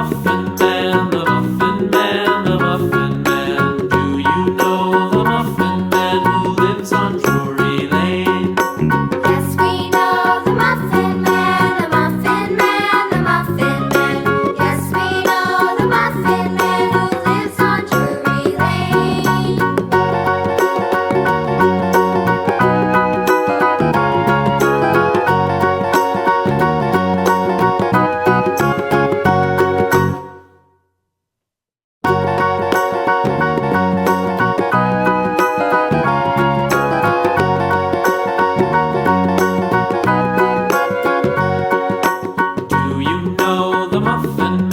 Muffin Man, the Muffin Man, the Muffin Man. Do you know the Muffin Man who lives on Drury Lane? Yes, we know the Muffin Man, the Muffin Man, the Muffin Man. Yes, we know the Muffin Man who lives on Drury Lane. Do you know the Muffin